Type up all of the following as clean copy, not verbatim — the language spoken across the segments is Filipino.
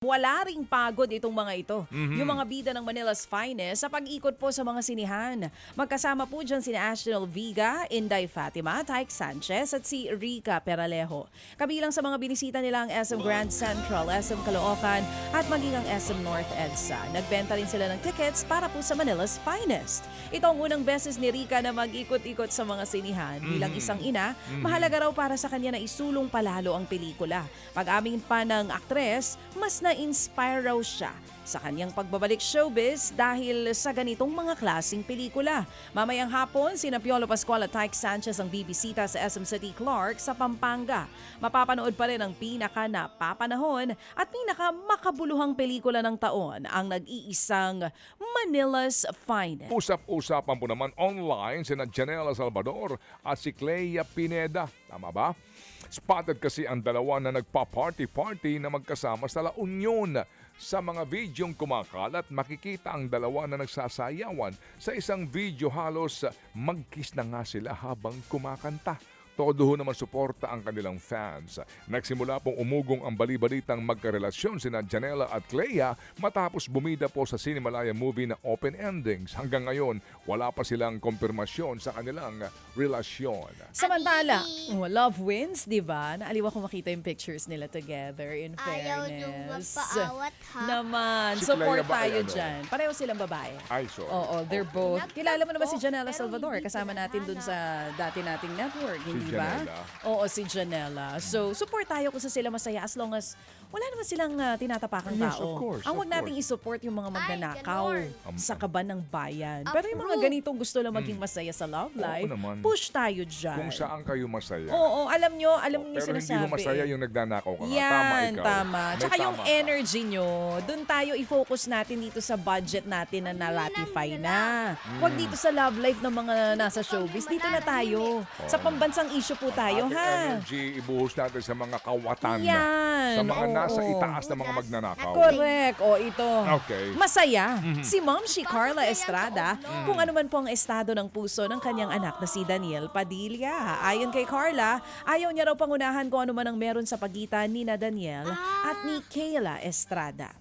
Wala ring pagod itong mga ito. Yung mga bida ng Manila's Finest sa pag-ikot po sa mga sinihan. Magkasama po dyan si Ashley Viga, Inday Fatima, Tyke Sanchez at si Rica Peralejo. Kabilang sa mga binisita nila ang SM Grand Central, SM Caloocan at maging ang SM North EDSA. Nagbenta rin sila ng tickets para po sa Manila's Finest. Ito ang unang beses ni Rica na mag-ikot-ikot sa mga sinihan. Bilang isang ina, mahalaga raw para sa kanya na isulong palalo ang pelikula. Pag-amin pa ng aktres, mas na-inspire raw siya sa kanyang pagbabalik showbiz dahil sa ganitong mga klaseng pelikula. Mamayang hapon, sina Piolo Pascual at Tyke Sanchez ang bibisita sa SM City Clark sa Pampanga. Mapapanood pa rin ang pinaka-napapanahon at pinaka-makabuluhang pelikula ng taon, ang nag-iisang Manila's Finest. Usap-usapan po naman online sina Janela Salvador at si Clea Pineda. Tama ba? Spotted kasi ang dalawa na nagpa-party-party na magkasama sa La Union. Sa mga videong kumakalat, makikita ang dalawa na nagsasayawan. Sa isang video halos mag-kiss na nga sila habang kumakanta. Todo naman suporta ang kanilang fans. Nagsimula pong umugong ang bali-balitang magkarelasyon sina Janela at Clea matapos bumida po sa Cinemalaya movie na Open Endings. Hanggang ngayon, wala pa silang kumpirmasyon sa kanilang relasyon. Samantala, love wins, di ba? Naaliw ako makita yung pictures nila together, in Ayaw fairness. nung magpaawat, ha? Naman, Si support Clea ba ay tayo ano? dyan. Pareho silang babae. Ay, so. Oo, they're both. Kilala mo naman si Janela Pero Salvador. hindi Kasama natin dun sa dati nating network, hindi ba? Janela. Oo, si Janela. So, support tayo kung sa sila masaya as long as wala naman silang tinatapakang Yes, tao. of course, Ang of wag nating course. isupport yung mga magnanakaw ganon. sa kaban ng bayan. Approve. Pero yung mga ganitong gusto lang maging masaya sa love life, naman. push tayo dyan. Kung saan kayo masaya. Oo, alam nyo Pero sinasabi. hindi mo masaya yung nagnanakaw ka nga. Yan, Tama ikaw. tama. May Tsaka yung tama ka. energy nyo, dun tayo i-focus natin dito sa budget natin na naratify na. Huwag dito sa love life ng mga nasa showbiz. Dito na tayo. Sa pambansang issue po tayo, Ating ha? energy, ibuhos natin sa mga kawatan. Yan. Sa mga nasa Oo. itaas na mga magnanakaw. Correct. O ito. Okay. Masaya. Si Ma'am Carla Estrada kung ano man po ang estado ng puso ng kanyang anak na si Daniel Padilla. Ayon kay Carla, ayaw niya raw pangunahan kung ano man ang meron sa pagitan ni na Daniel at ni Kayla Estrada.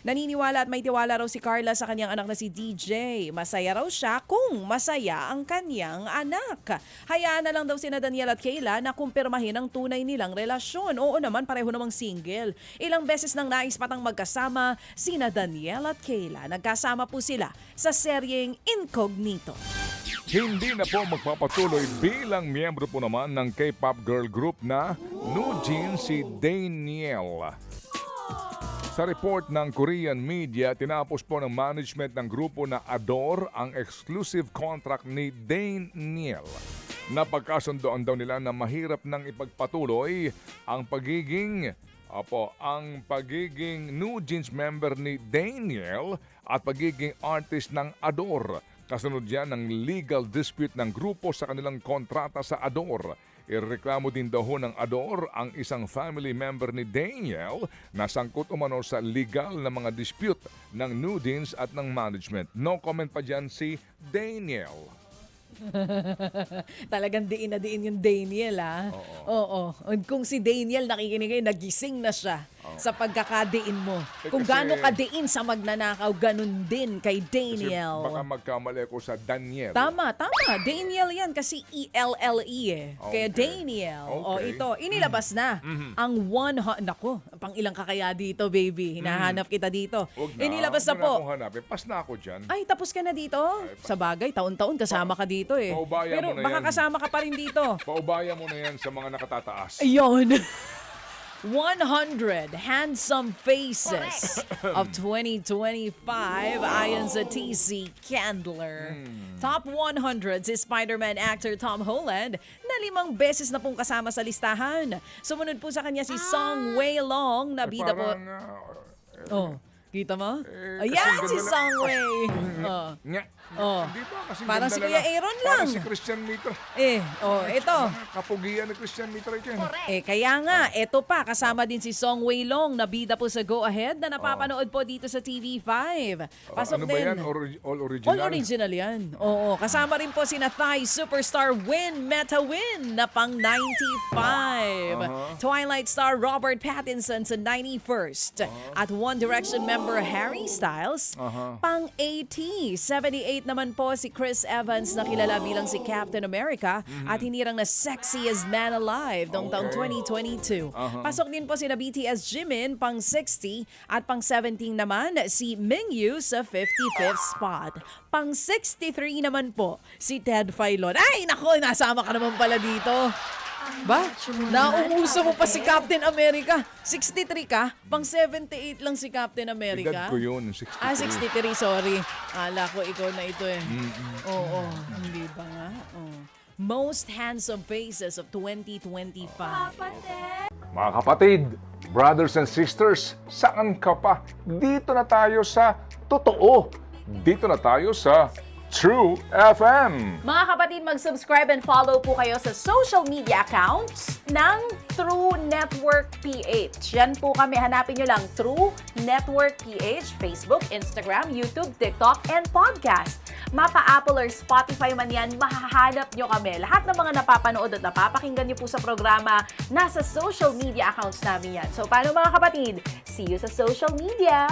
Naniniwala at may tiwala raw si Carla sa kanyang anak na si DJ. Masaya raw siya kung masaya ang kanyang anak. Hayaan na lang daw sina Daniel at Kayla na kumpirmahin ang tunay nilang relasyon. Oo naman, pareho namang single. Ilang beses nang nais patang magkasama sina Daniel at Kayla. Nagkasama po sila sa seryeng Incognito. Hindi na po magpapatuloy bilang miyembro po naman ng K-pop girl group na New Jeans si Daniel. Sa report ng Korean media, tinapos po ng management ng grupo na Adore ang exclusive contract ni Daniel. Napagkasundoan daw nila na mahirap nang ipagpatuloy ang pagiging New Jeans member ni Daniel at pagiging artist ng Adore. Kasunod yan ng legal dispute ng grupo sa kanilang kontrata sa Adore. Ireklamo din daw ho ng Adore ang isang family member ni Daniel na sangkot umano sa legal na mga dispute ng New Jeans at ng management. No comment pa dyan si Daniel. Talagang diin na diin yung Daniel, ha? Oo. Kung si Daniel nakikinig ngayon, nagising na siya sa pagkakadiin mo. Kung kasi- gaano kadiin sa magnanakaw, ganun din kay Kasi Daniel. baka magkamali ko sa Daniel. Tama. Daniel yan kasi ELLE eh. Kaya Okay. Daniel. O Okay. ito, inilabas na ang Nako, pang ilang kakaya dito, baby. Hinahanap kita dito. Huwag na. Inilabas na Huwag mo po. akong hanapin. Pas na ako dyan. Ay, tapos ka na dito? Sa bagay, taon-taon kasama ka dito eh. Paubaya Pero mo na baka yan. kasama ka pa rin dito. Paubaya mo na yan sa mga nakatataas. Ayun. 100 handsome faces of 2025 ayon sa TC Candler. Top 100 si Spider-Man actor Tom Holland na 5 beses na pong kasama sa listahan. Sumunod po sa kanya si Song Wei Long na bida po. Parang, Oh. Kita mo? Eh, Ayan kasing si ganda Songwei. Oh. Nya. Oh. Di ba? Kasi Parang ganda si na Kuya lang. Aaron Parang lang. si Christian Mitra. Ito. Mga kapugian ni Christian Mitra ito. Kaya nga, ito pa, kasama din si Song Wei Long na bida po sa Go Ahead na napapanood po dito sa TV5. Pasok Ano ba din. yan? All original? All original yan. Oo. Kasama rin po sina Thai superstar Win Meta Win na pang 95. Twilight star Robert Pattinson sa 91st. At One Direction member Harry Styles pang 80. 78 naman po si Chris Evans na kilala bilang si Captain America at hinirang na sexiest man alive noong taong 2022. Pasok din po sina BTS Jimin pang 60 at pang 17 naman si Mingyu sa 55th spot. Pang 63 naman po si Ted Filon. Ay, nako, nasama ka naman pala dito. Ba? Nauuso mo pa si Captain America. 63 ka? Pang 78 lang si Captain America. Edad ko yun, 63. 63, sorry. Ala ko, ikaw na ito eh. Oo, hindi ba nga? Most handsome faces of 2025. Mga kapatid, brothers and sisters, saan ka pa? Dito na tayo sa totoo. Dito na tayo sa True FM. Mga kapatid, mag-subscribe and follow po kayo sa social media accounts ng True Network PH. Yan po kami. Hanapin nyo lang True Network PH, Facebook, Instagram, YouTube, TikTok, and podcast. Mapa Apple or Spotify man yan, mahahanap nyo kami. Lahat ng mga napapanood at napapakinggan nyo po sa programa, nasa social media accounts namin yan. So, paano mga kapatid? See you sa social media!